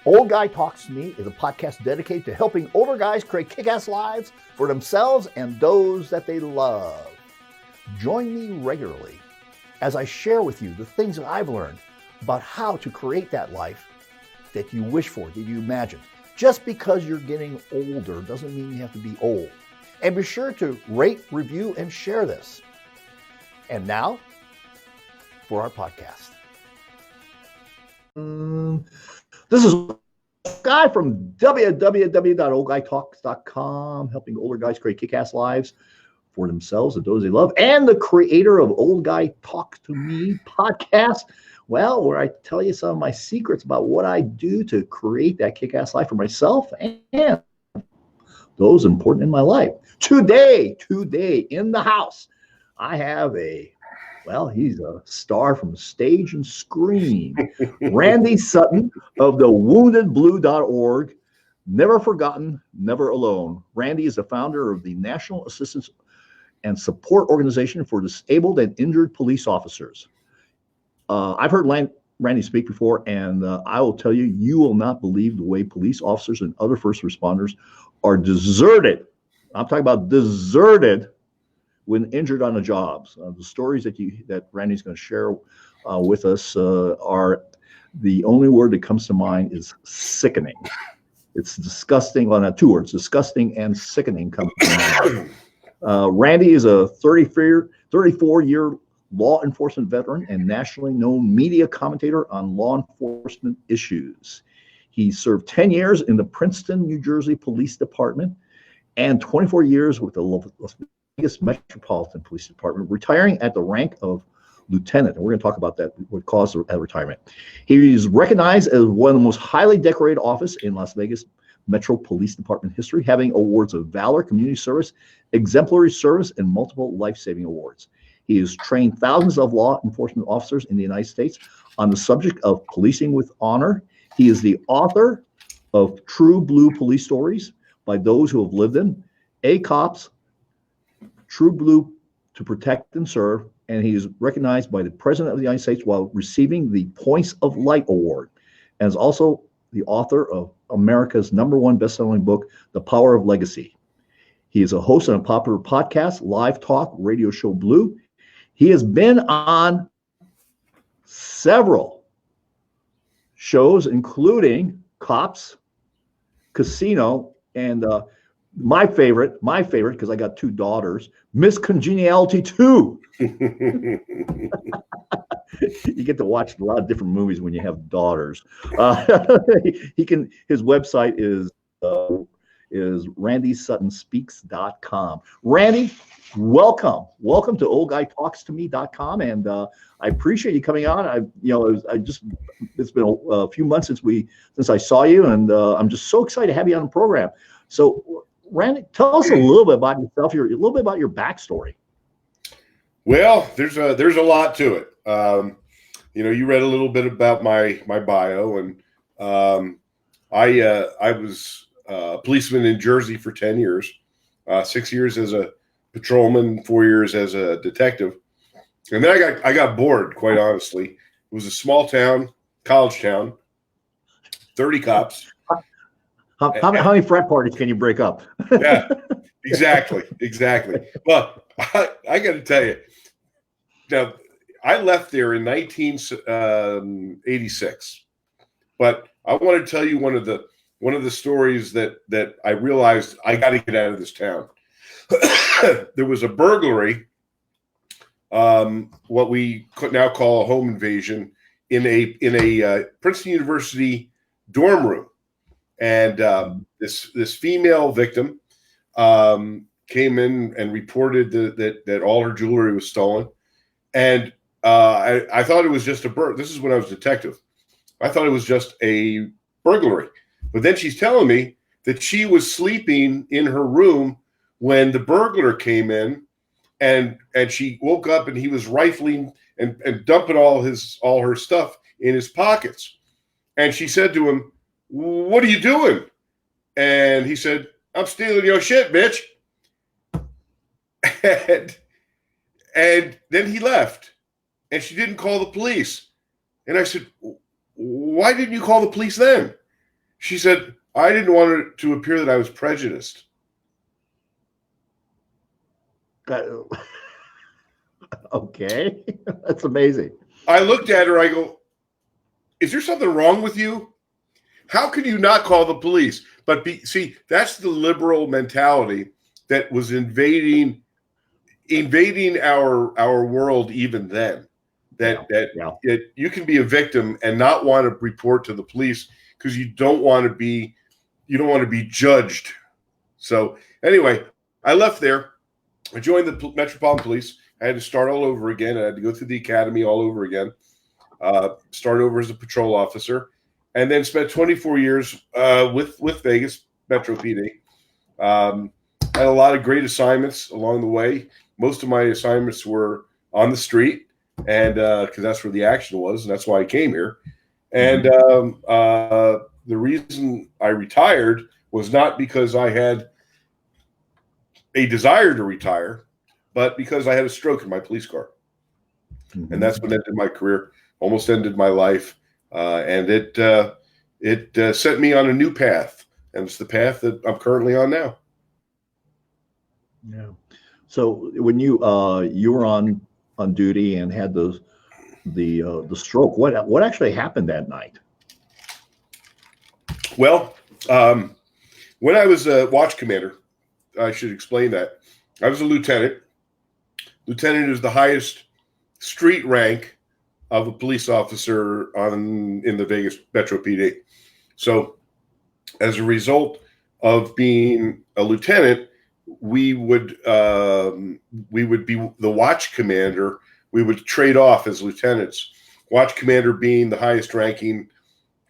Old Guy Talks to Me is a podcast dedicated to helping older guys create kick-ass lives for themselves and those that they love. Join me regularly as I share with you the things that I've learned about how to create that life that you wish for, that you imagine. Just because you're getting older doesn't mean you have to be old. And be sure to rate, review, and share this. And now, for our podcast. This is a guy from www.oldguytalks.com, helping older guys create kick-ass lives for themselves and those they love, and the creator of Old Guy Talks to Me podcast, well, where I tell you some of my secrets about what I do to create that kick-ass life for myself and those important in my life. Today in the house, I have he's a star from stage and screen. Randy Sutton of the woundedblue.org. Never forgotten, never alone. Randy is the founder of the National Assistance and Support Organization for Disabled and Injured Police Officers. I've heard Randy speak before, and I will tell you, you will not believe the way police officers and other first responders are deserted. I'm talking about deserted when injured on the jobs. The stories that Randy's going to share with us are, the only word that comes to mind is sickening. It's disgusting. Well, not two words, disgusting and sickening comes to mind. Randy is a 34-year law enforcement veteran and nationally known media commentator on law enforcement issues. He served 10 years in the Princeton, New Jersey Police Department and 24 years with the Las Vegas Metropolitan Police Department, retiring at the rank of lieutenant. And we're going to talk about that, what caused that retirement. He is recognized as one of the most highly decorated officers in Las Vegas Metro Police Department history, having awards of valor, community service, exemplary service, and multiple life-saving awards. He has trained thousands of law enforcement officers in the United States on the subject of policing with honor. He is the author of True Blue Police Stories by Those Who Have Lived Them, A-Cops, True Blue to Protect and Serve, and he is recognized by the President of the United States while receiving the Points of Light Award, and is also the author of America's #1 best-selling book, The Power of Legacy. He is a host on a popular podcast, live talk radio show Blue. He has been on several shows, including Cops, Casino, and my favorite, because I got two daughters, Miss Congeniality 2. You get to watch a lot of different movies when you have daughters. His website is randysuttonspeaks.com. Randy, welcome to oldguytalkstome.com, and I appreciate you coming on. It's been a few months since I saw you, and I'm just so excited to have you on the program. So, Randy, tell us a little bit about yourself, a little bit about your backstory. Well, there's a lot to it. You read a little bit about my bio, and I was a policeman in Jersey for 10 years, 6 years as a patrolman, 4 years as a detective, and then I got bored. Quite honestly, it was a small town, college town, 30 cops. How many frat parties can you break up? Yeah, exactly. Well, I got to tell you, now I left there in 1986, but I want to tell you one of the stories that I realized I got to get out of this town. There was a burglary, what we could now call a home invasion, in a Princeton University dorm room. And this female victim came in and reported that all her jewelry was stolen. And I thought it was just this is when I was a detective. I thought it was just a burglary. But then she's telling me that she was sleeping in her room when the burglar came in, and she woke up and he was rifling and dumping all her stuff in his pockets. And she said to him, "What are you doing?" And he said, "I'm stealing your shit, bitch." And then he left, and she didn't call the police. And I said, "Why didn't you call the police then?" She said, I didn't want it to appear that I was prejudiced. Okay. That's amazing. I looked at her, I go, is there something wrong with you? How can you not call the police? But see, that's the liberal mentality that was invading our world even then. That you can be a victim and not want to report to the police because you don't want to be judged. So anyway, I left there. I joined the Metropolitan Police. I had to start all over again. I had to go through the academy all over again. Start over as a patrol officer, and then spent 24 years with Vegas Metro PD. Had a lot of great assignments along the way. Most of my assignments were on the street, and because that's where the action was, and that's why I came here. And the reason I retired was not because I had a desire to retire, but because I had a stroke in my police car. Mm-hmm. And that's what ended my career, almost ended my life. And it set me on a new path. And it's the path that I'm currently on now. Yeah. So when you were on duty and had the stroke, what actually happened that night? Well, when I was a watch commander, I should explain that. I was a lieutenant. Lieutenant is the highest street rank of a police officer in the Vegas Metro PD. So as a result of being a lieutenant, we would be the watch commander. We would trade off as lieutenants. Watch commander being the highest ranking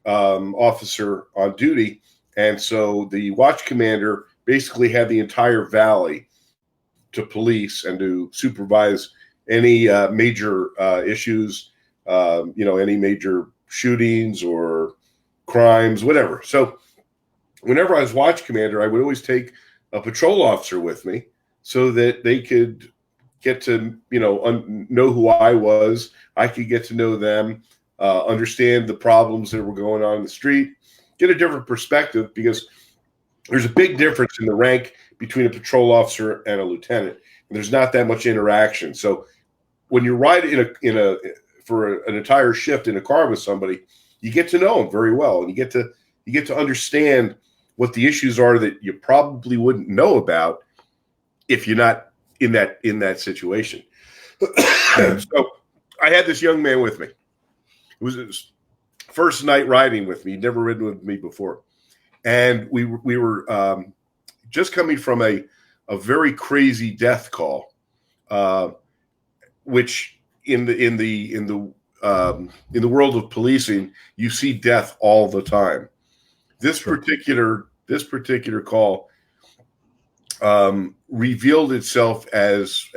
officer on duty. And so the watch commander basically had the entire valley to police and to supervise any major issues, any major shootings or crimes, whatever. So whenever I was watch commander, I would always take a patrol officer with me so that they could get to, know who I was. I could get to know them, understand the problems that were going on in the street, get a different perspective, because there's a big difference in the rank between a patrol officer and a lieutenant. And there's not that much interaction. So when you ride for an entire shift in a car with somebody, you get to know them very well, and you get to understand what the issues are that you probably wouldn't know about if you're not in that situation. So I had this young man with me. It was his first night riding with me. He'd never ridden with me before. And we were just coming from a very crazy death call, which in the world of policing, you see death all the time. This particular call revealed itself as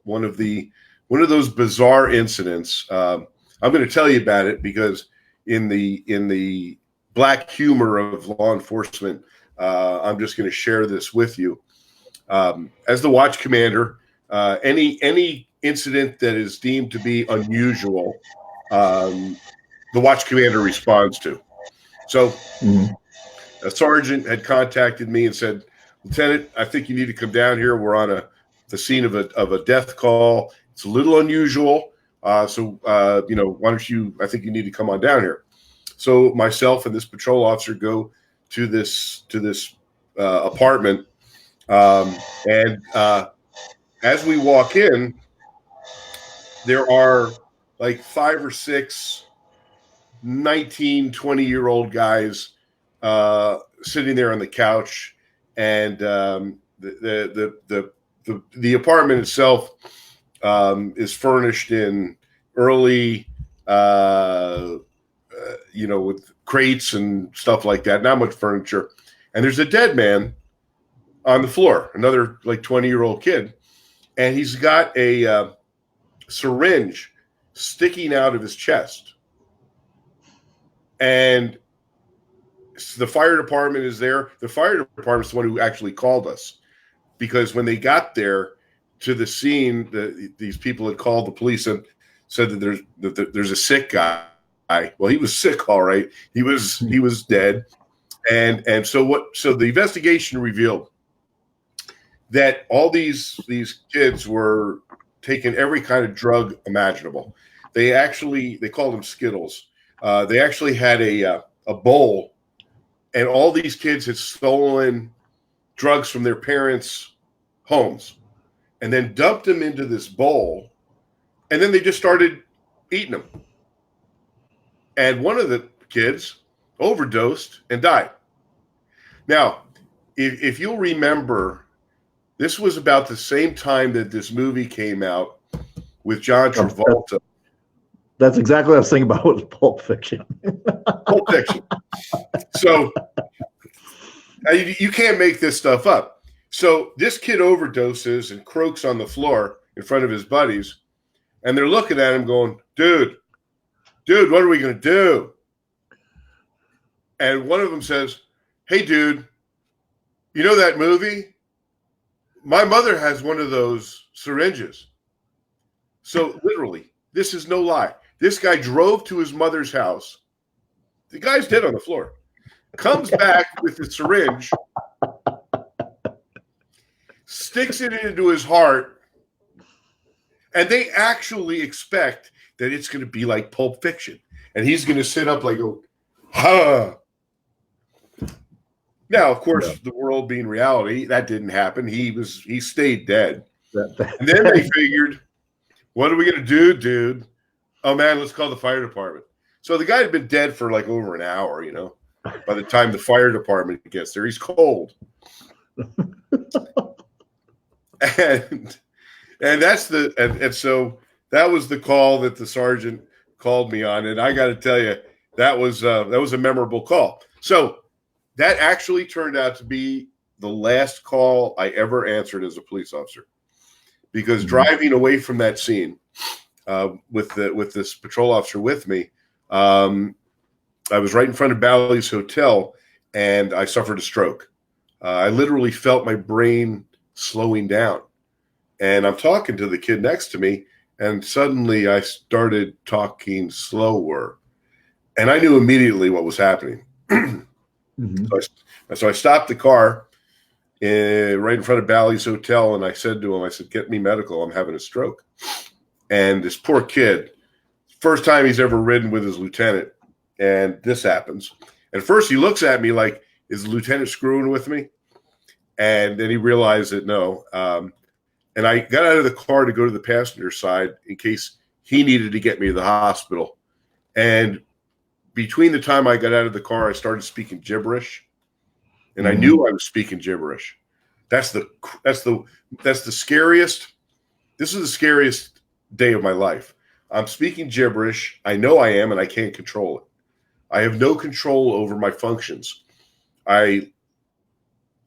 one of those bizarre incidents. I'm going to tell you about it because in the black humor of law enforcement, I'm just going to share this with you. As the watch commander, any incident that is deemed to be unusual, the watch commander responds to. So a sergeant had contacted me and said, "Lieutenant, I think you need to come down here. We're on the scene of a death call. It's a little unusual. So why don't you? I think you need to come on down here." So myself and this patrol officer go to this apartment, and as we walk in, there are like 5 or 6 19, 20-year-old guys sitting there on the couch, and the apartment itself is furnished in early, with crates and stuff like that. Not much furniture, and there's a dead man on the floor, another like 20-year-old kid, and he's got a syringe sticking out of his chest. And the fire department is there. The fire department is the one who actually called us, because when they got there to the scene, these people had called the police and said that there's a sick guy. Well, he was sick, all right. He was dead, And so the investigation revealed that all these kids were taking every kind of drug imaginable. They called them Skittles. They actually had a bowl, and all these kids had stolen drugs from their parents' homes and then dumped them into this bowl, and then they just started eating them. And one of the kids overdosed and died. Now, if you'll remember, this was about the same time that this movie came out with John Travolta. That's exactly what I was thinking about with Pulp Fiction. Pulp Fiction. So you can't make this stuff up. So this kid overdoses and croaks on the floor in front of his buddies, and they're looking at him going, dude, what are we going to do? And one of them says, hey, dude, you know that movie? My mother has one of those syringes. So literally, this is no lie. This guy drove to his mother's house. The guy's dead on the floor. Comes back with the syringe, sticks it into his heart, and they actually expect that it's going to be like Pulp Fiction. And he's going to sit up like, ha. Now, of course, the world being reality, that didn't happen. He stayed dead. And then they figured, what are we going to do, dude? Oh, man, let's call the fire department. So the guy had been dead for like over an hour, by the time the fire department gets there. He's cold. and so that was the call that the sergeant called me on. And I got to tell you, that was a memorable call. So that actually turned out to be the last call I ever answered as a police officer, because driving away from that scene with this patrol officer with me, I was right in front of Bally's Hotel, and I suffered a stroke. I literally felt my brain slowing down, and I'm talking to the kid next to me, and suddenly I started talking slower, and I knew immediately what was happening. So I stopped the car right in front of Bally's Hotel, and I said to him, get me medical. I'm having a stroke. And this poor kid, first time he's ever ridden with his lieutenant, and this happens. At first, he looks at me like, is the lieutenant screwing with me? And then he realized that no. And I got out of the car to go to the passenger side in case he needed to get me to the hospital. And between the time I got out of the car, I started speaking gibberish, and I knew I was speaking gibberish. That's the scariest. This is the scariest day of my life. I'm speaking gibberish. I know I am, and I can't control it. I have no control over my functions. I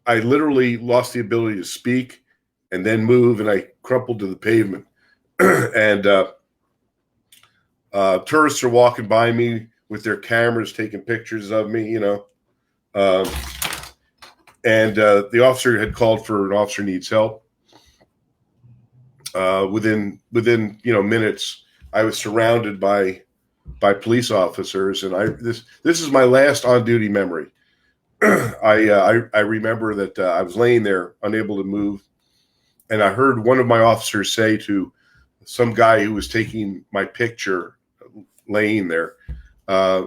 literally lost the ability to speak and then move, and I crumpled to the pavement. And tourists are walking by me with their cameras taking pictures of me, and the officer had called for an officer needs help. Within minutes, I was surrounded by police officers, and this is my last on duty memory. I remember that I was laying there unable to move, and I heard one of my officers say to some guy who was taking my picture laying there,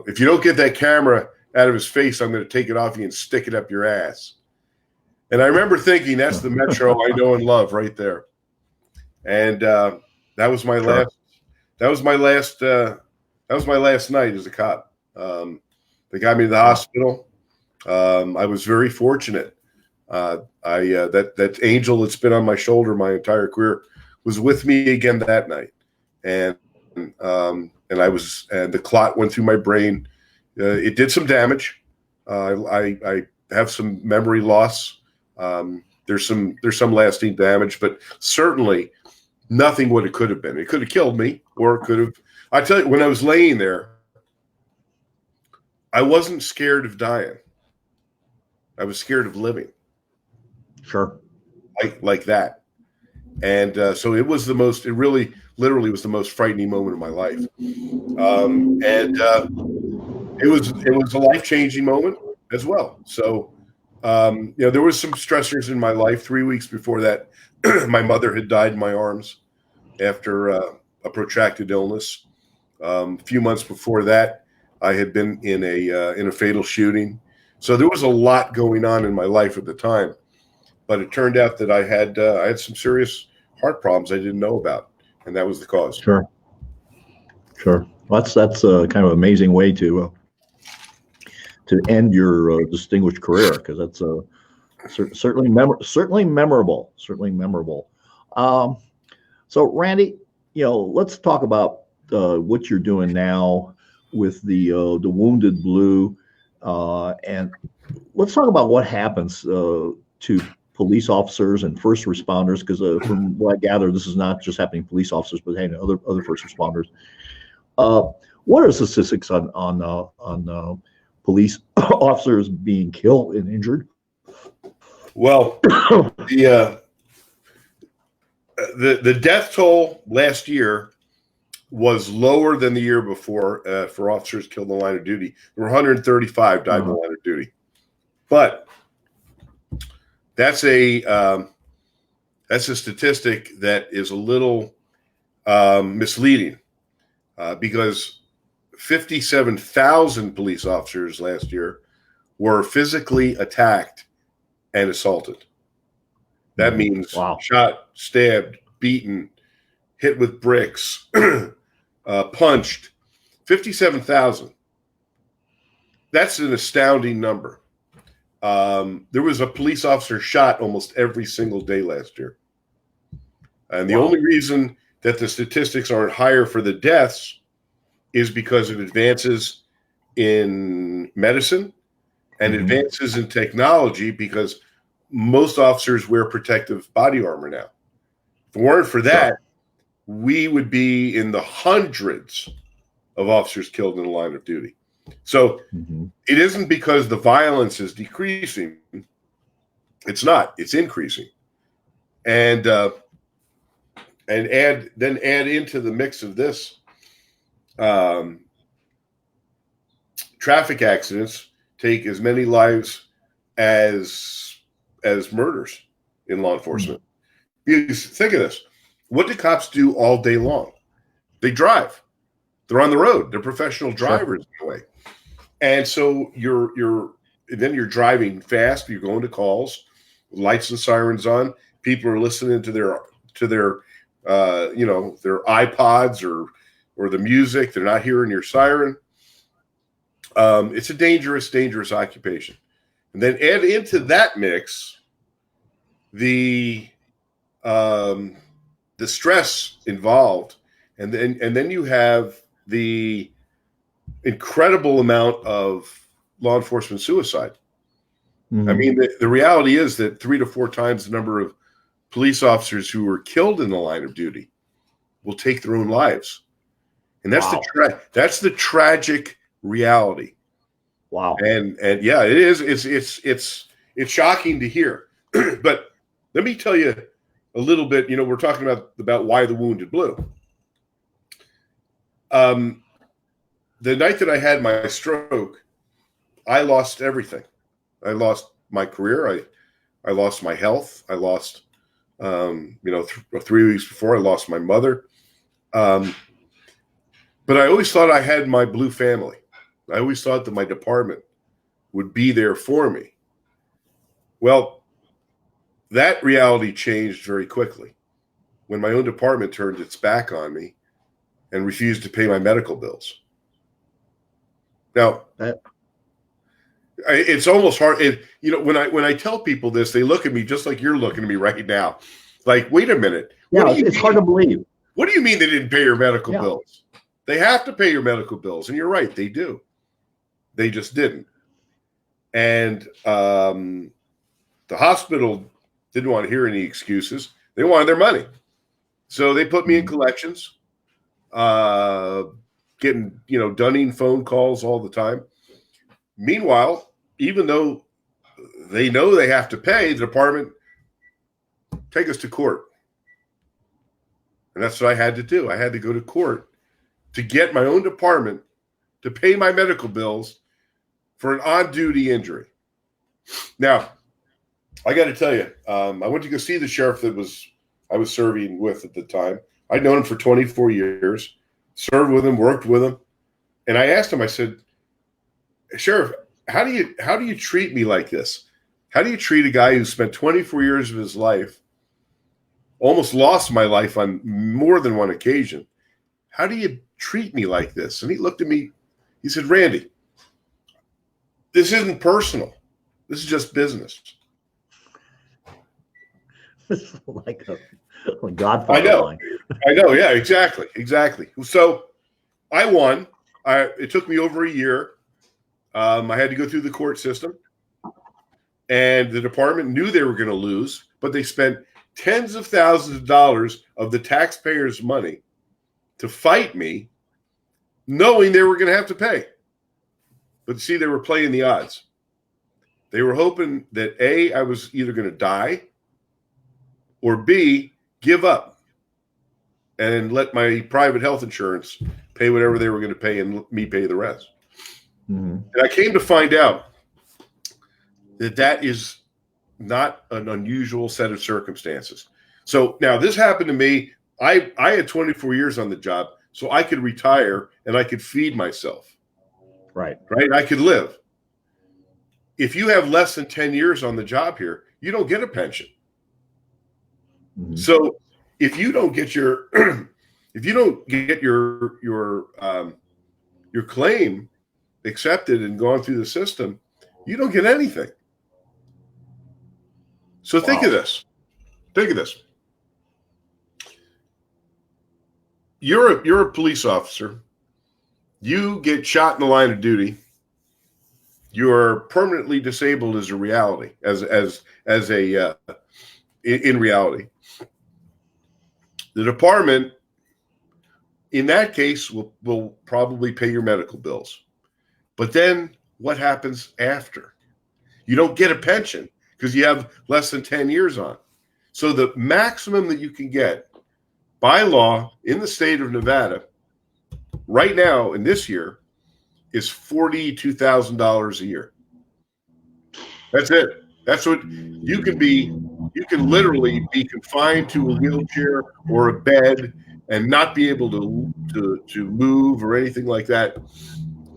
if you don't get that camera out of his face, I'm going to take it off you and stick it up your ass. And I remember thinking, that's the Metro I know and love right there. And that was my last. That was my last. That was my last night as a cop. They got me to the hospital. I was very fortunate. That angel that's been on my shoulder my entire career was with me again that night, and the clot went through my brain. It did some damage. I have some memory loss. There's some lasting damage, but certainly nothing what it could have been. It could have killed me, or it could have. I tell you, when I was laying there, I wasn't scared of dying. I was scared of living. Sure. Like that. And so it was it really literally was the most frightening moment of my life. It was a life-changing moment. as well. So, there was some stressors in my life. 3 weeks before that, my mother had died in my arms after a protracted illness. A few months before that, I had been in a fatal shooting. So there was a lot going on in my life at the time. But it turned out that I had some serious heart problems I didn't know about, and that was the cause. Sure. Well, that's a kind of amazing way to end your distinguished career, because that's certainly memorable. So Randy, let's talk about what you're doing now with the Wounded Blue, and let's talk about what happens to police officers and first responders, because from what I gather, this is not just happening to police officers, but hey, other first responders. What are statistics on police officers being killed and injured? Well, the death toll last year was lower than the year before for officers killed in the line of duty. There were 135 died in the line of duty, but that's a statistic that is a little misleading because 57,000 police officers last year were physically attacked and assaulted. That means shot, stabbed, beaten, hit with bricks, punched. 57,000. That's an astounding number. There was a police officer shot almost every single day last year. And the only reason that the statistics aren't higher for the deaths is because of advances in medicine and advances in technology, because most officers wear protective body armor now. If it weren't for that, we would be in the hundreds of officers killed in the line of duty. So it isn't because the violence is decreasing. It's not. It's increasing. And add into the mix of this, traffic accidents take as many lives as murders in law enforcement. Because think of this. What do cops do all day long? They drive. They're on the road. They're professional drivers in a way. And so you're driving fast. You're going to calls, lights and sirens on. People are listening to their iPods or the music. They're not hearing your siren. It's a dangerous occupation. And then add into that mix the stress involved, and then you have the incredible amount of law enforcement suicide. I mean, the reality is that 3 to 4 times the number of police officers who were killed in the line of duty will take their own lives, and that's the tragic reality. Wow. And yeah, it is. It's shocking to hear, but let me tell you a little bit. We're talking about why the Wounded Blue. The night that I had my stroke, I lost everything. I lost my career. I lost my health. I lost, 3 weeks before, I lost my mother. But I always thought I had my blue family. I always thought that my department would be there for me. Well, that reality changed very quickly when my own department turned its back on me and refused to pay my medical bills. Now, it's almost hard. When I tell people this, they look at me just like you're looking at me right now. Like, wait a minute. Yeah, it's hard to believe. What do you mean they didn't pay your medical bills? They have to pay your medical bills, and you're right, they do. They just didn't. And the hospital didn't want to hear any excuses. They wanted their money. So they put me in collections, getting, dunning phone calls all the time. Meanwhile, even though they know they have to pay, the department take us to court. And that's what I had to do. I had to go to court to get my own department to pay my medical bills for an on-duty injury. Now, I got to tell you, I went to go see the sheriff that I was serving with at the time. I'd known him for 24 years, served with him, worked with him. And I asked him, I said, Sheriff, how do you treat me like this? How do you treat a guy who spent 24 years of his life, almost lost my life on more than one occasion? How do you treat me like this? And he looked at me. He said, Randy, this isn't personal. This is just business. Like a Godfather. I know. Yeah, exactly. So I won. It took me over a year. I had to go through the court system, and the department knew they were going to lose, but they spent tens of thousands of dollars of the taxpayers' money to fight me, knowing they were going to have to pay. But see, they were playing the odds. They were hoping that A, I was either going to die, or B, give up and let my private health insurance pay whatever they were going to pay and me pay the rest. Mm-hmm. And I came to find out that is not an unusual set of circumstances. So now this happened to me. I had 24 years on the job, so I could retire and I could feed myself. Right. I could live. If you have less than 10 years on the job here, you don't get a pension. Mm-hmm. So if you don't get your your claim accepted and gone through the system, you don't get anything. So think of this. You're a police officer. You get shot in the line of duty. You're permanently disabled as a reality, in reality. The department, in that case, will probably pay your medical bills. But then what happens after? You don't get a pension because you have less than 10 years on. So the maximum that you can get by law in the state of Nevada right now in this year is $42,000 a year. That's it. That's what you can be. You can literally be confined to a wheelchair or a bed and not be able to move or anything like that,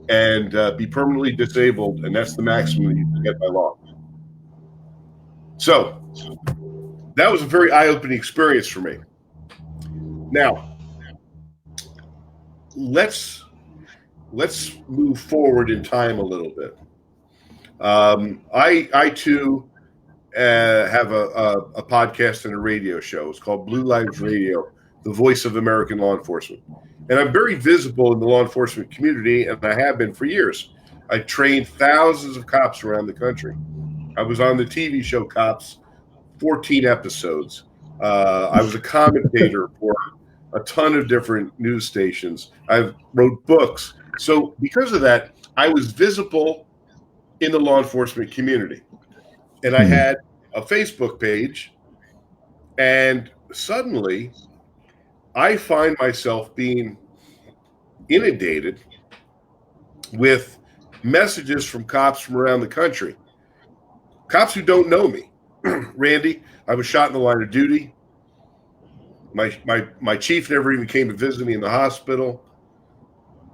and be permanently disabled, and that's the maximum that you can get by law. So that was a very eye-opening experience for me. Now, let's move forward in time a little bit. I too have a podcast and a radio show. It's called Blue Lives Radio, the voice of American law enforcement. And I'm very visible in the law enforcement community, and I have been for years. I trained thousands of cops around the country. I was on the TV show Cops, 14 episodes. I was a commentator for a ton of different news stations. I wrote books. So because of that, I was visible in the law enforcement community. And I had a Facebook page, and suddenly I find myself being inundated with messages from cops from around the country. Cops who don't know me. Randy, I was shot in the line of duty. My chief never even came to visit me in the hospital.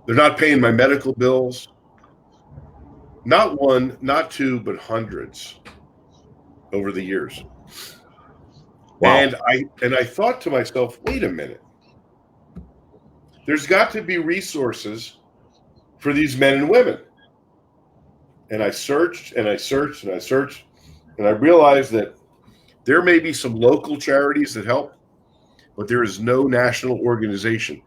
They're not paying my medical bills. Not one, not two, but hundreds over the years. Wow. And I thought to myself, wait a minute. There's got to be resources for these men and women. And I searched and I searched and I searched, and I realized that there may be some local charities that help, but there is no national organization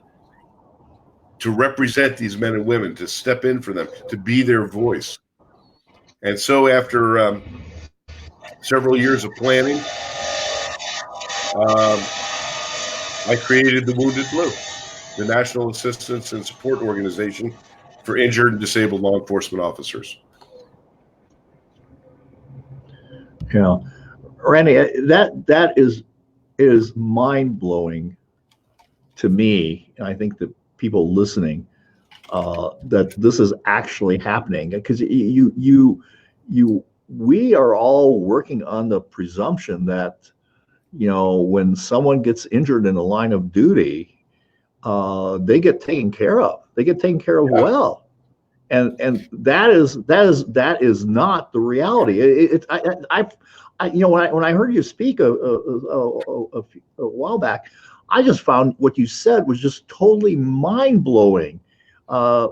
to represent these men and women, to step in for them, to be their voice. And so after several years of planning, I created the Wounded Blue, the National Assistance and Support Organization for injured and disabled law enforcement officers. Yeah, Randy, that is mind-blowing to me, and I think that people listening, that this is actually happening, because we are all working on the presumption that, when someone gets injured in the line of duty, they get taken care of. They get taken care of well, and that is not the reality. When I heard you speak a while back, I just found what you said was just totally mind blowing, uh,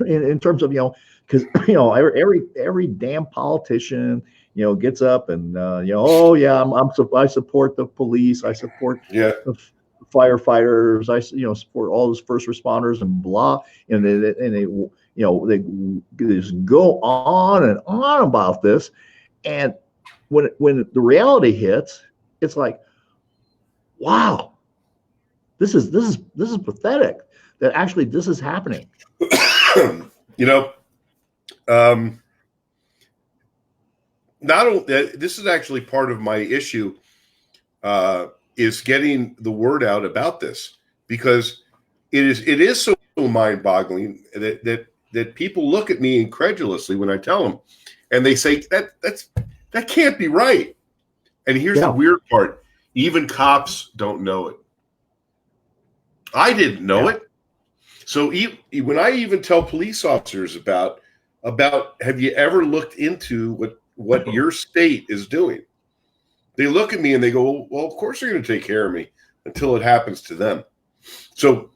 in terms of, because every damn politician gets up and oh yeah, I support the police, I support Yeah. the firefighters, I support all those first responders and blah, and they just go on and on about this, and when the reality hits, it's like, wow, this is pathetic that actually this is happening. Not only this is actually part of my issue, is getting the word out about this, because it is so mind-boggling that people look at me incredulously when I tell them, and they say that can't be right. And here's the weird part: even cops don't know it. I didn't know it. So when I even tell police officers about have you ever looked into what your state is doing, they look at me and they go, well, of course they're going to take care of me until it happens to them. So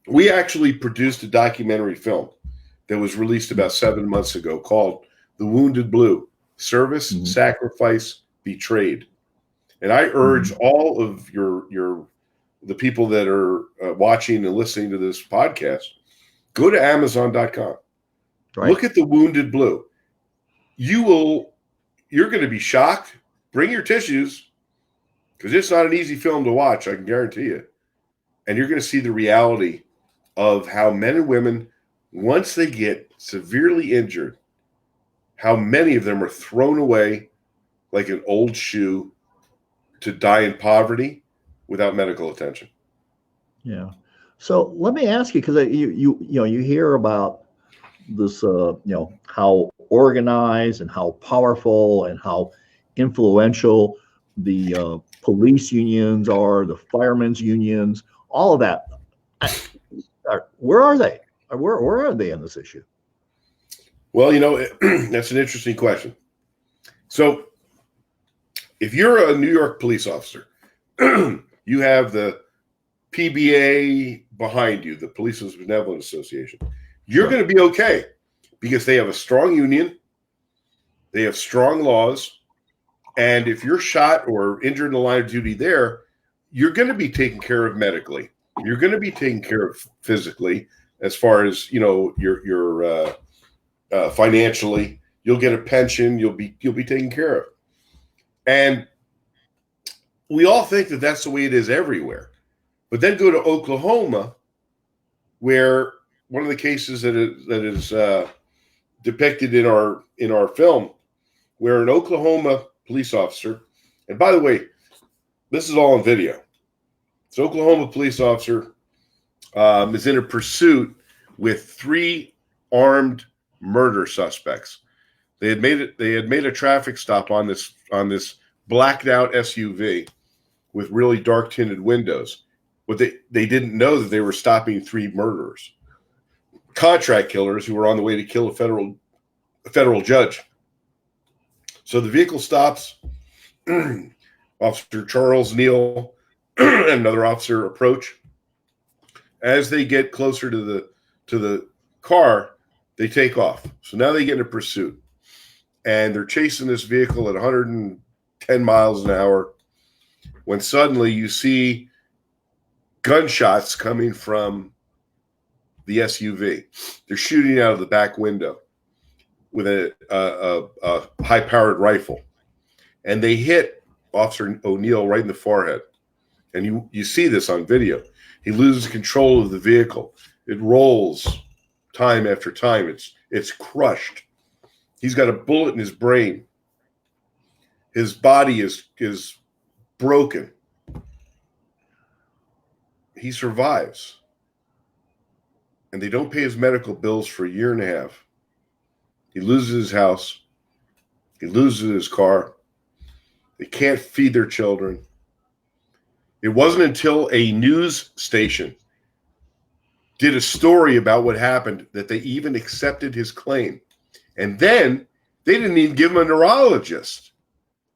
we actually produced a documentary film that was released about 7 months ago called The Wounded Blue: Service, Sacrifice, Betrayed. And I urge all of the people that are watching and listening to this podcast, go to Amazon.com. Right. Look at The Wounded Blue. You're going to be shocked. Bring your tissues, because it's not an easy film to watch, I can guarantee you. And you're going to see the reality of how men and women, once they get severely injured, how many of them are thrown away like an old shoe to die in poverty without medical attention. Yeah. So let me ask you, because you hear about this, how organized and how powerful and how influential the police unions are, the firemen's unions, all of that. Where are they? Where are they in this issue? Well, that's an interesting question. So if you're a New York police officer, you have the PBA behind you, the Policemen's Benevolent Association. You're going to be okay, because they have a strong union, they have strong laws, and if you're shot or injured in the line of duty there, you're going to be taken care of medically. You're going to be taken care of physically, as far as your financially. You'll get a pension. You'll be taken care of, and we all think that that's the way it is everywhere. But then go to Oklahoma, where one of the cases that is depicted in our film, where an Oklahoma police officer, and by the way, this is all on video. This Oklahoma police officer is in a pursuit with 3 armed murder suspects. They had made a traffic stop on this blacked out SUV with really dark tinted windows. But they didn't know that they were stopping 3 murderers, contract killers who were on the way to kill a federal judge. So the vehicle stops. Officer Charles Neal and another officer approach. As they get closer to the car, they take off. So now they get in a pursuit, and they're chasing this vehicle at 110 miles an hour, when suddenly you see gunshots coming from the SUV. They're shooting out of the back window with a high-powered rifle, and they hit Officer O'Neill right in the forehead. And you see this on video. He loses control of the vehicle. It rolls time after time. It's crushed. He's got a bullet in his brain. His body is broken. He survives. and they don't pay his medical bills for a year and a half. He loses his house. He loses his car. They can't feed their children. It wasn't until a news station did a story about what happened that they even accepted his claim. And then they didn't even give him a neurologist.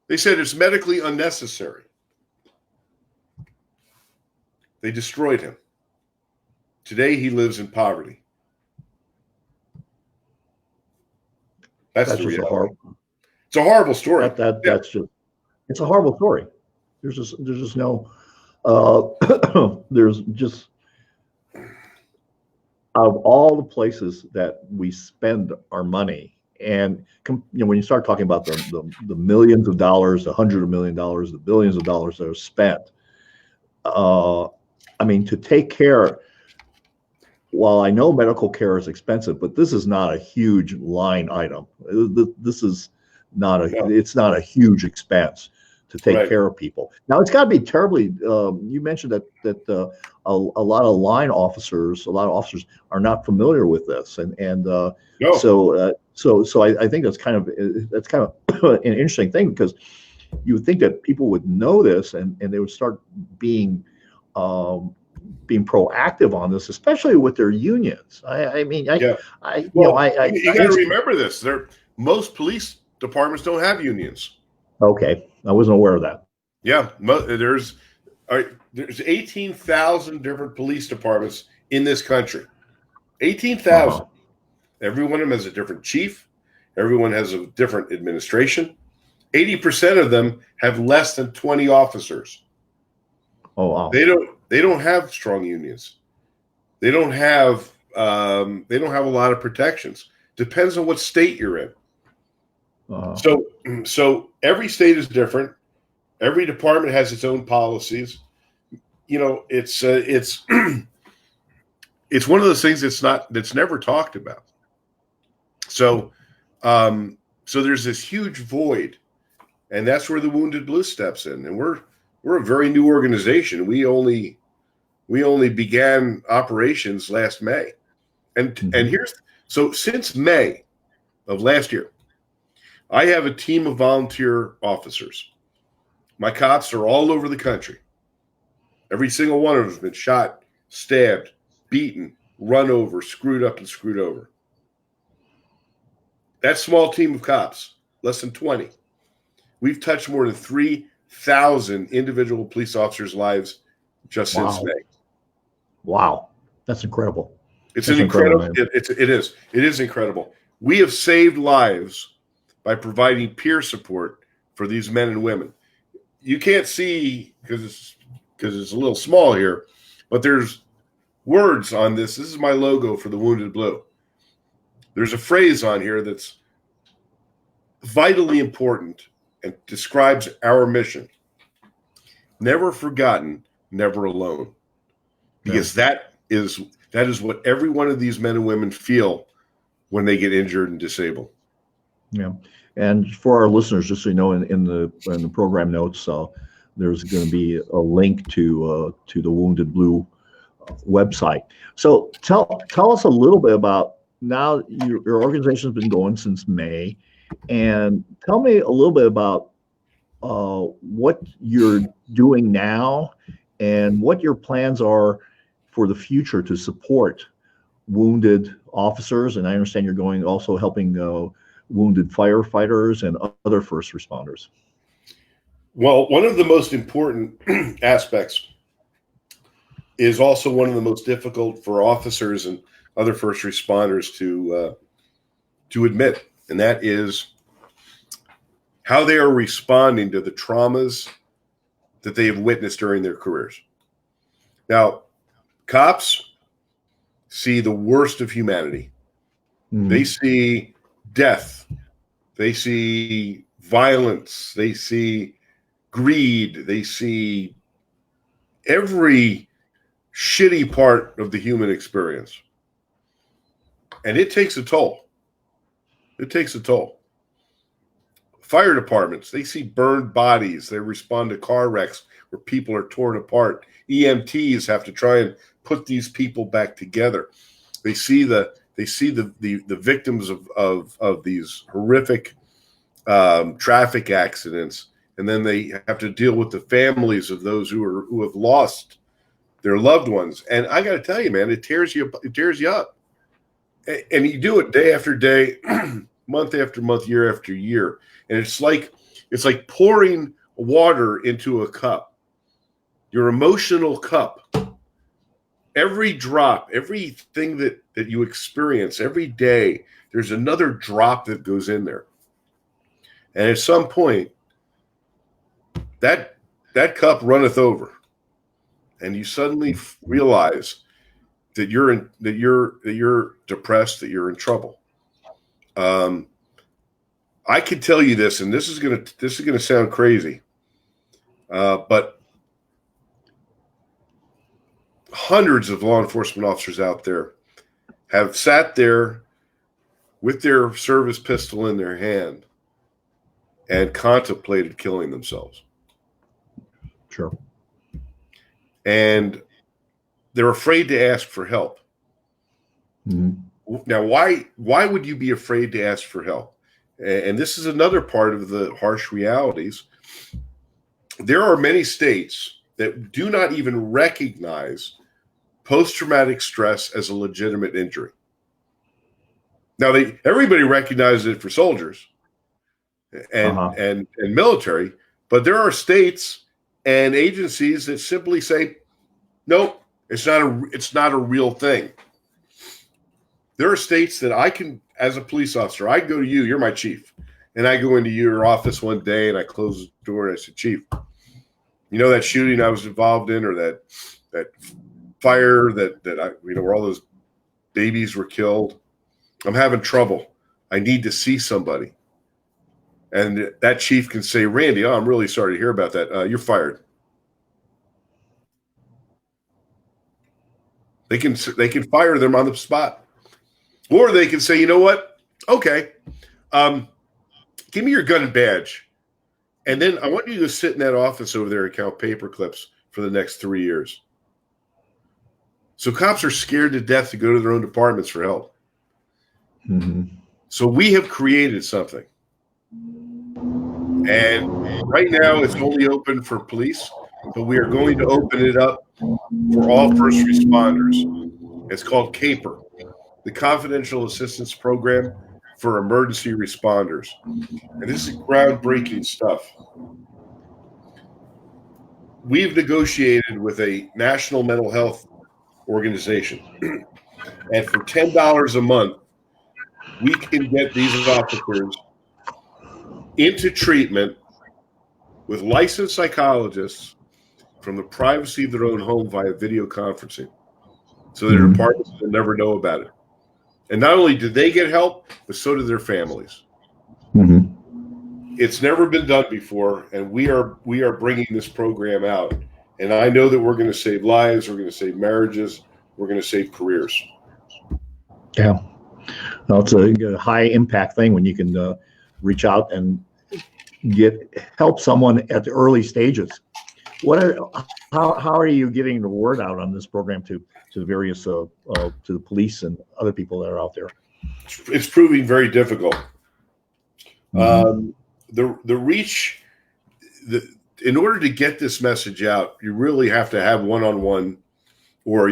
They said it's medically unnecessary. They destroyed him. Today he lives in poverty. That's the reality. It's a horrible story. That's just, it's a horrible story. There's just no, there's just, out of all the places that we spend our money, and when you start talking about the millions of dollars, the $100 million, the billions of dollars that are spent, I mean, to take care, while I know medical care is expensive, but this is not a huge line item. This is not it's not a huge expense to take care of people. Now, it's got to be terribly, you mentioned that a lot of line officers, a lot of officers are not familiar with this. So I think that's kind of an interesting thing, because you would think that people would know this and they would start being proactive on this, especially with their unions. You got to remember this. Most police departments don't have unions. Okay, I wasn't aware of that. Yeah, there's 18,000 different police departments in this country. 18,000. Every one of them has a different chief. Everyone has a different administration. 80% of them have less than 20 officers. Oh, wow. They don't have strong unions. They don't have a lot of protections. Depends on what state you're in. So every state is different. Every department has its own policies. It's it's one of those things that's never talked about. So there's this huge void, and that's where the Wounded Blue steps in. And we're a very new organization. We only began operations last May, and since May of last year, I have a team of volunteer officers. My cops are all over the country. Every single one of them has been shot, stabbed, beaten, run over, screwed up, and screwed over. That small team of cops, less than 20. We've touched more than 3,000 individual police officers' lives just since May. Wow, that's incredible. It is incredible. We have saved lives by providing peer support for these men and women. You can't see because it's a little small here, but there's words on this. This is my logo for the Wounded Blue. There's a phrase on here that's vitally important and describes our mission. Never forgotten, never alone. Because that is what every one of these men and women feel when they get injured and disabled. Yeah. And for our listeners, just so you know, in the program notes, there's going to be a link to the Wounded Blue website. So tell us a little bit about, now your organization has been going since May, and tell me a little bit about what you're doing now and what your plans are for the future to support wounded officers. And I understand you're going also helping wounded firefighters and other first responders. Well, one of the most important aspects is also one of the most difficult for officers and other first responders to admit, and that is how they are responding to the traumas that they have witnessed during their careers. Now, cops see the worst of humanity. They see death. They see violence. They see greed. They see every shitty part of the human experience. And it takes a toll. It takes a toll. Fire departments, they see burned bodies. They respond to car wrecks where people are torn apart. EMTs have to try and put these people back together. They see the victims of these horrific traffic accidents, and then they have to deal with the families of those who have lost their loved ones. And I got to tell you, man, it tears you up. And you do it day after day, month after month, year after year, and it's like pouring water into a cup, your emotional cup. Every drop, everything that you experience every day, there's another drop that goes in there. And at some point, that cup runneth over, and you suddenly realize that you're depressed, that you're in trouble. I can tell you this, and this is gonna sound crazy, but hundreds of law enforcement officers out there have sat there with their service pistol in their hand and contemplated killing themselves. Sure. And they're afraid to ask for help. Mm-hmm. Now, why would you be afraid to ask for help? And this is another part of the harsh realities. There are many states that do not even recognize post-traumatic stress as a legitimate injury. Now, everybody recognizes it for soldiers and military, but there are states and agencies that simply say, nope, it's not a real thing. There are states that I can, as a police officer, I go to you, you're my chief, and I go into your office one day and I close the door and I say, Chief, you know that shooting I was involved in, or that fire that I, where all those babies were killed? I'm having trouble. I need to see somebody. And that chief can say, Randy, I'm really sorry to hear about that. You're fired. They can fire them on the spot. Or they can say, you know what? Okay, give me your gun and badge. And then I want you to sit in that office over there and count paper clips for the next 3 years. So cops are scared to death to go to their own departments for help. Mm-hmm. So we have created something. And right now it's only open for police, but we are going to open it up for all first responders. It's called CAPER, the Confidential Assistance Program for Emergency Responders. And this is groundbreaking stuff. We've negotiated with a national mental health organization. And for $10 a month, we can get these officers into treatment with licensed psychologists from the privacy of their own home via video conferencing. So their departments will never know about it. And not only do they get help, but so do their families. Mm-hmm. It's never been done before, and we are bringing this program out. And I know that we're going to save lives, we're going to save marriages, we're going to save careers. Yeah. Well, it's a high impact thing when you can reach out and help someone at the early stages. How are you getting the word out on this program to the various to the police and other people that are out there? It's proving very difficult. Mm-hmm. The reach, in order to get this message out, you really have to have one-on-one, or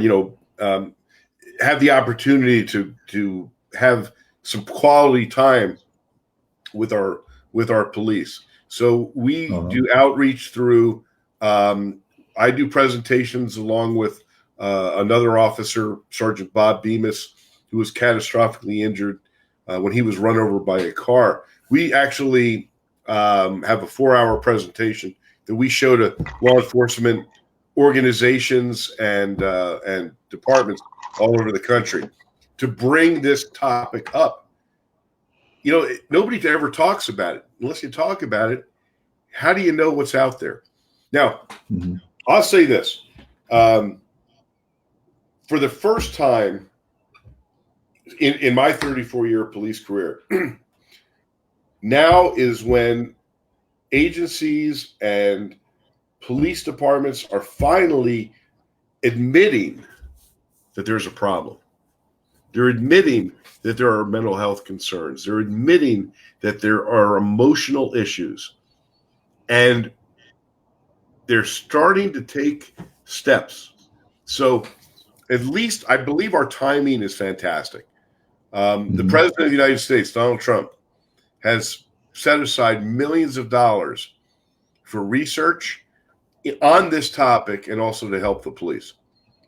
have the opportunity to have some quality time with our police. So we do outreach through. I do presentations along with another officer, Sergeant Bob Bemis, who was catastrophically injured when he was run over by a car. We actually have a 4-hour presentation that we show to law enforcement organizations and departments all over the country to bring this topic up. Nobody ever talks about it. Unless you talk about it, how do you know what's out there? Now, I'll say this. For the first time in my 34-year police career, now is when agencies and police departments are finally admitting that there's a problem. They're admitting that there are mental health concerns. They're admitting that there are emotional issues. And they're starting to take steps. So at least I believe our timing is fantastic. The President of the United States, Donald Trump, has set aside millions of dollars for research on this topic and also to help the police.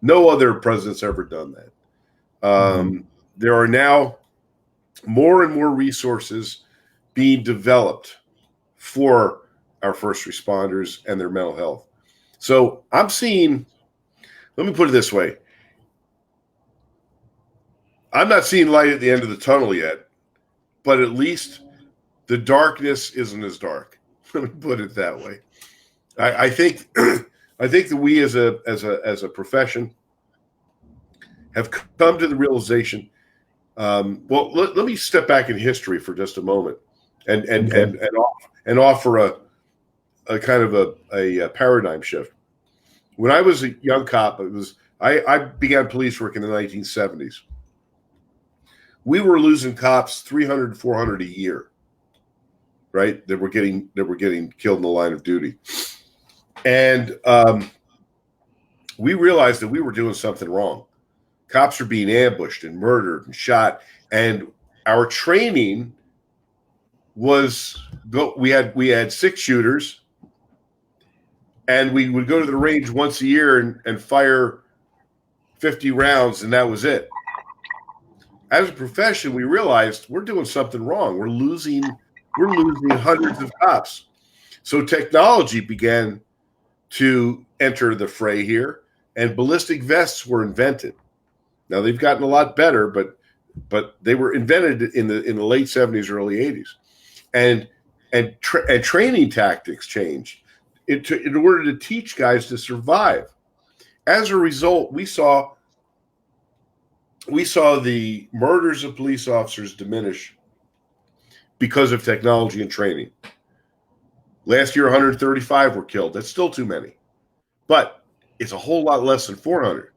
No other president's ever done that. There are now more and more resources being developed for our first responders and their mental health. So I'm seeing, let me put it this way. I'm not seeing light at the end of the tunnel yet, but at least the darkness isn't as dark. Let me put it that way. I think that we as a profession have come to the realization. Well, let me step back in history for just a moment and offer a kind of a paradigm shift. When I was a young cop, I began police work in the 1970s. We were losing cops 300, 400 a year, right? That were getting killed in the line of duty. And we realized that we were doing something wrong. Cops are being ambushed and murdered and shot. And our training was we had 6 shooters, and we would go to the range once a year and fire 50 rounds, and that was it. As a profession, we realized we're doing something wrong. We're losing hundreds of cops. So technology began to enter the fray here, and ballistic vests were invented. Now they've gotten a lot better, but they were invented in the late 70s, early 80s, and training tactics changed in order to teach guys to survive. As a result, we saw the murders of police officers diminish because of technology and training. Last year, 135 were killed. That's still too many, but it's a whole lot less than 400.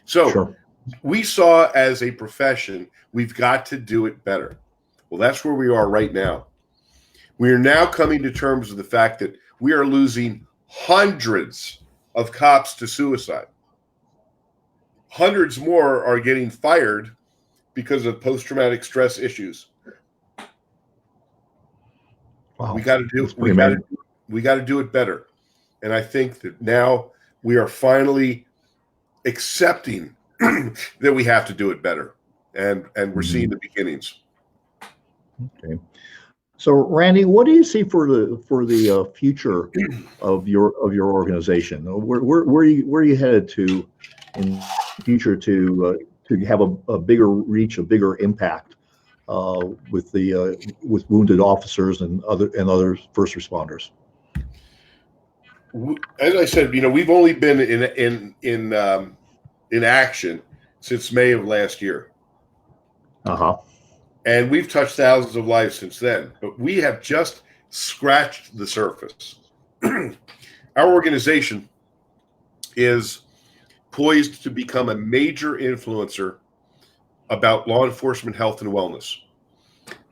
So sure. We saw as a profession, we've got to do it better. Well, that's where we are right now. We are now coming to terms with the fact that we are losing hundreds of cops to suicide. Hundreds more are getting fired because of post-traumatic stress issues. Wow. We got to do it better. And I think that now we are finally accepting that we have to do it better. And we're seeing the beginnings. Okay. So Randy, what do you see for the future of your organization? Where are you headed to in the future to have a bigger reach, a bigger impact with wounded officers and other first responders? As I said, we've only been in action since May of last year. And we've touched thousands of lives since then, but we have just scratched the surface. Our organization is poised to become a major influencer about law enforcement health and wellness.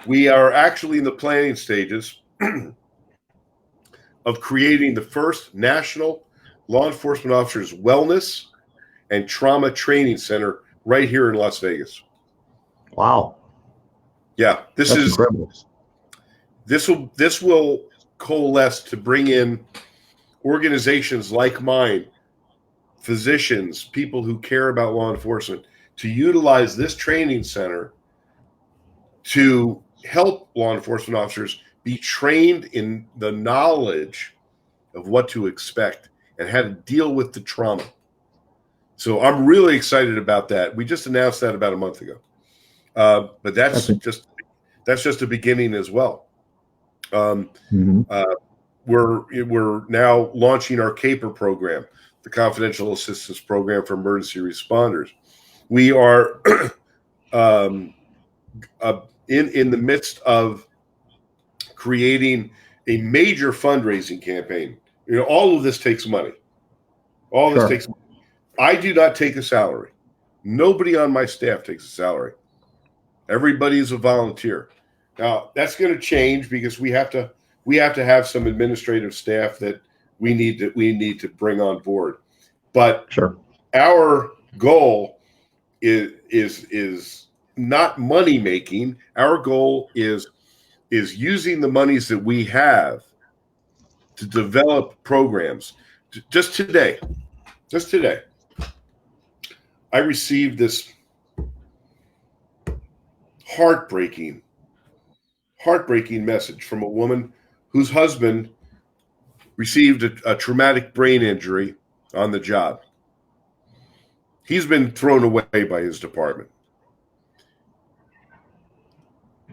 We are actually in the planning stages of creating the first national law enforcement officers wellness and trauma training center right here in Las Vegas. Wow. Yeah, That's incredible. This will coalesce to bring in organizations like mine, physicians, people who care about law enforcement, to utilize this training center to help law enforcement officers be trained in the knowledge of what to expect and how to deal with the trauma. So I'm really excited about that. We just announced that about a month ago. But that's just a beginning as well. We're now launching our CAPER program, the Confidential Assistance Program for Emergency Responders. We are in the midst of creating a major fundraising campaign. All of this takes money. All this takes money. I do not take a salary. Nobody on my staff takes a salary. Everybody is a volunteer. Now that's going to change because we have to have some administrative staff that we need to bring on board. But Sure. Our goal is not money making. Our goal is using the monies that we have to develop programs. Just today, I received this heartbreaking message from a woman whose husband received a traumatic brain injury on the job. He's been thrown away by his department.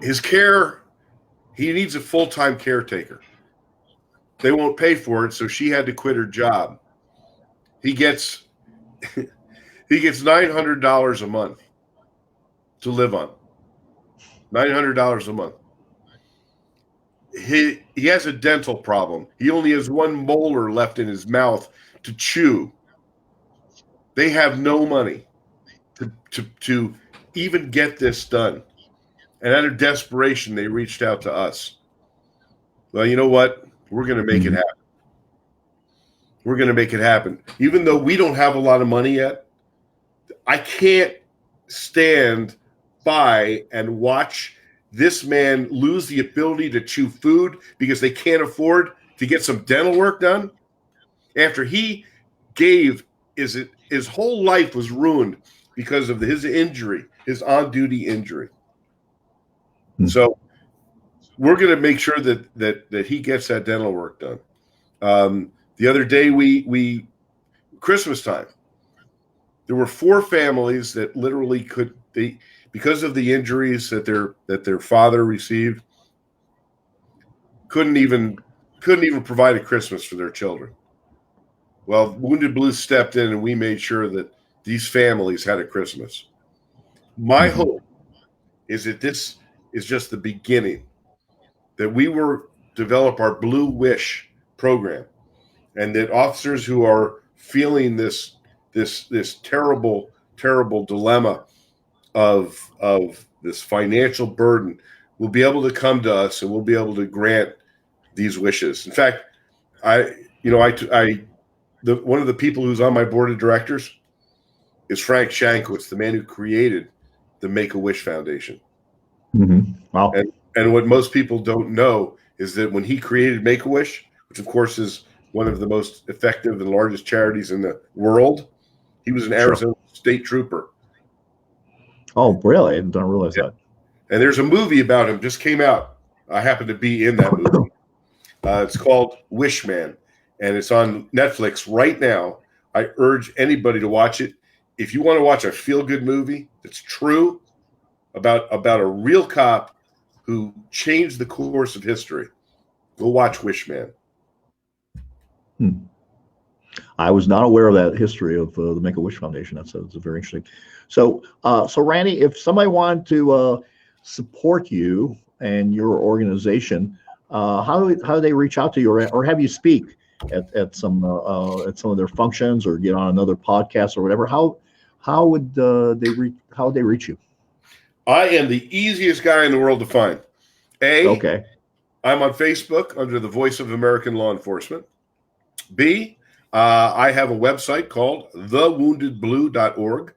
His care, he needs a full-time caretaker. They won't pay for it, so she had to quit her job. He gets $900 a month to live on. $900 a month. He has a dental problem. He only has one molar left in his mouth to chew. They have no money to even get this done. And out of desperation, they reached out to us. Well, you know what? We're going to make it happen. We're going to make it happen. Even though we don't have a lot of money yet, I can't stand by and watch this man lose the ability to chew food because they can't afford to get some dental work done. After he gave, his whole life was ruined because of his injury, his on-duty injury. So we're going to make sure that he gets that dental work done. The other day, we Christmas time, there were 4 families that literally because of the injuries that their father received, couldn't even provide a Christmas for their children. Well, Wounded Blue stepped in and we made sure that these families had a Christmas. My hope is that this is just the beginning, that we will develop our Blue Wish program, and that officers who are feeling this terrible dilemma of this financial burden will be able to come to us and we'll be able to grant these wishes. In fact, one of the people who's on my board of directors is Frank Shankwitz, the man who created the Make-A-Wish Foundation. Wow. And what most people don't know is that when he created Make-A-Wish, which of course is one of the most effective and largest charities in the world, he was an Arizona state trooper. Oh, really? I didn't realize that. And there's a movie about him, just came out. I happen to be in that movie. It's called Wishman, and it's on Netflix right now. I urge anybody to watch it. If you want to watch a feel-good movie that's true about a real cop who changed the course of history, go watch Wishman. I was not aware of that history of the Make-A-Wish Foundation. That's very interesting. So Randy, if somebody wanted to support you and your organization, how do they reach out to you, or have you speak at some of their functions, or get on another podcast or whatever? How would they reach you? I am the easiest guy in the world to find. Okay. I'm on Facebook under the Voice of American Law Enforcement. B, I have a website called thewoundedblue.org,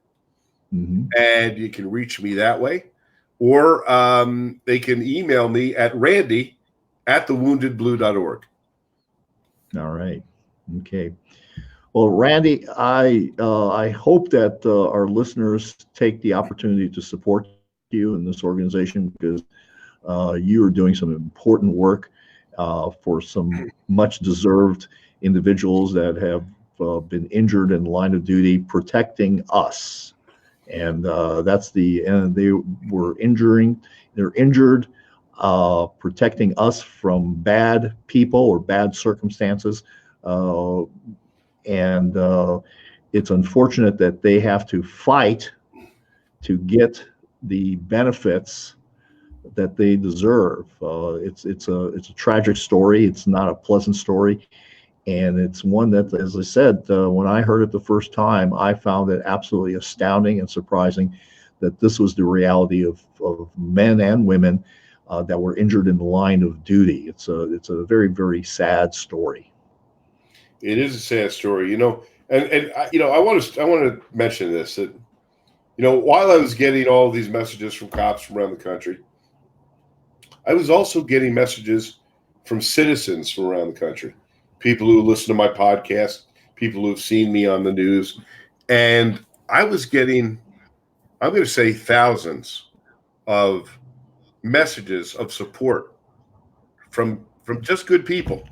and you can reach me that way. Or they can email me at randy@thewoundedblue.org. All right. Okay. Well, Randy, I hope that our listeners take the opportunity to support you in this organization, because you are doing some important work for some much deserved individuals that have been injured in the line of duty, protecting us. And they were they're injured, protecting us from bad people or bad circumstances. And it's unfortunate that they have to fight to get the benefits that they deserve. It's a tragic story. It's not a pleasant story. And it's one that, as I said, when I heard it the first time, I found it absolutely astounding and surprising that this was the reality of men and women that were injured in the line of duty. It's a very, very sad story. It is a sad story, and I want to mention this, that, while I was getting all of these messages from cops from around the country, I was also getting messages from citizens from around the country, people who listen to my podcast, people who have seen me on the news, and I was getting, I'm going to say, thousands of messages of support from just good people.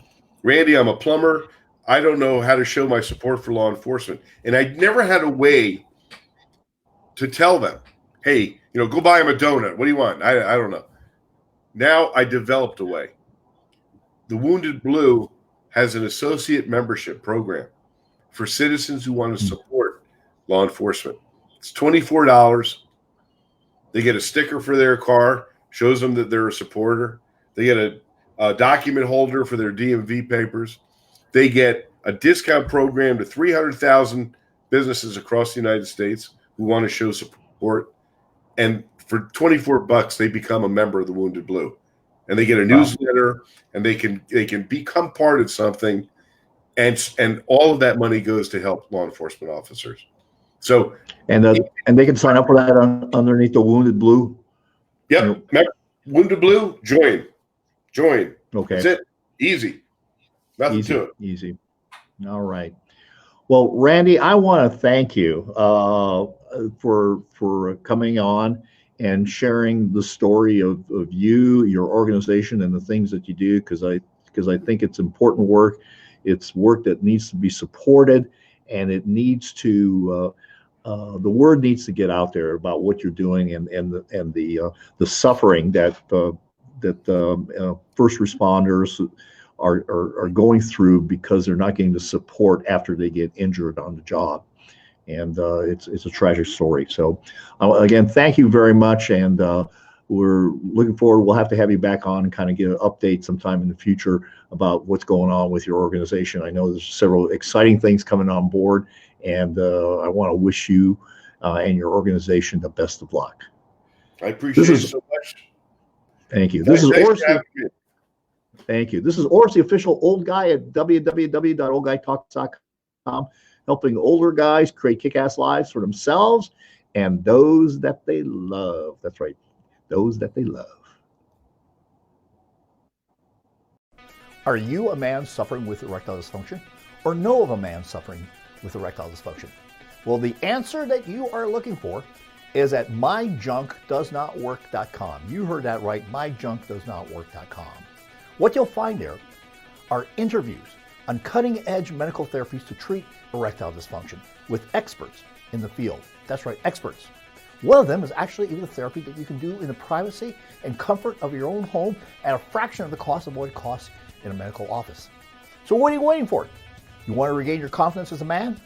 Randy, I'm a plumber. I don't know how to show my support for law enforcement. And I never had a way to tell them, hey, go buy him a donut. What do you want? I don't know. Now I developed a way. The Wounded Blue has an associate membership program for citizens who want to support law enforcement. It's $24. They get a sticker for their car, shows them that they're a supporter. They get a document holder for their DMV papers. They get a discount program to 300,000 businesses across the United States who want to show support. And for $24, they become a member of the Wounded Blue. And they get a newsletter, and they can become part of something. And all of that money goes to help law enforcement officers. So and they can sign up for that underneath the Wounded Blue. Yep. Wounded Blue, join. Okay. That's it. Easy. Nothing Easy, to it. Easy. All right. Well, Randy, I want to thank you for coming on and sharing the story of you, your organization, and the things that you do, because I think it's important work. It's work that needs to be supported, and it needs to the word needs to get out there about what you're doing and the suffering that first responders are going through because they're not getting the support after they get injured on the job. And it's a tragic story. So again, thank you very much. And we're looking forward. We'll have to have you back on and kind of get an update sometime in the future about what's going on with your organization. I know there's several exciting things coming on board, and I want to wish you and your organization the best of luck. I appreciate it so much. Thank you. This is Orsi. Thank you. This is Orsi, official old guy at www.oldguytalks.com, helping older guys create kick-ass lives for themselves and those that they love. That's right, those that they love. Are you a man suffering with erectile dysfunction, or know of a man suffering with erectile dysfunction? Well, the answer that you are looking for is at myjunkdoesnotwork.com. You heard that right, myjunkdoesnotwork.com. What you'll find there are interviews on cutting-edge medical therapies to treat erectile dysfunction with experts in the field. That's right, experts. One of them is actually even a therapy that you can do in the privacy and comfort of your own home at a fraction of the cost of what it costs in a medical office. So what are you waiting for? You want to regain your confidence as a man?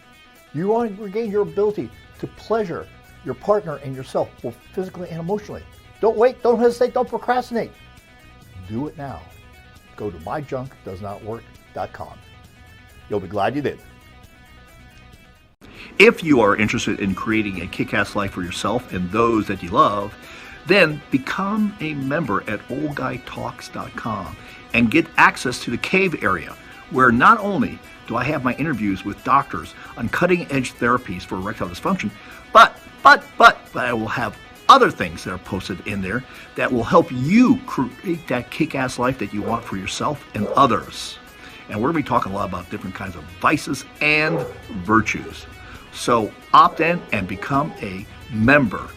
You want to regain your ability to pleasure your partner and yourself, both physically and emotionally? Don't wait, don't hesitate, don't procrastinate. Do it now. Go to myjunkdoesnotwork.com. You'll be glad you did. If you are interested in creating a kick-ass life for yourself and those that you love, then become a member at oldguytalks.com and get access to the cave area, where not only do I have my interviews with doctors on cutting-edge therapies for erectile dysfunction, but I will have other things that are posted in there that will help you create that kick-ass life that you want for yourself and others. And we're going to be talking a lot about different kinds of vices and virtues. So opt in and become a member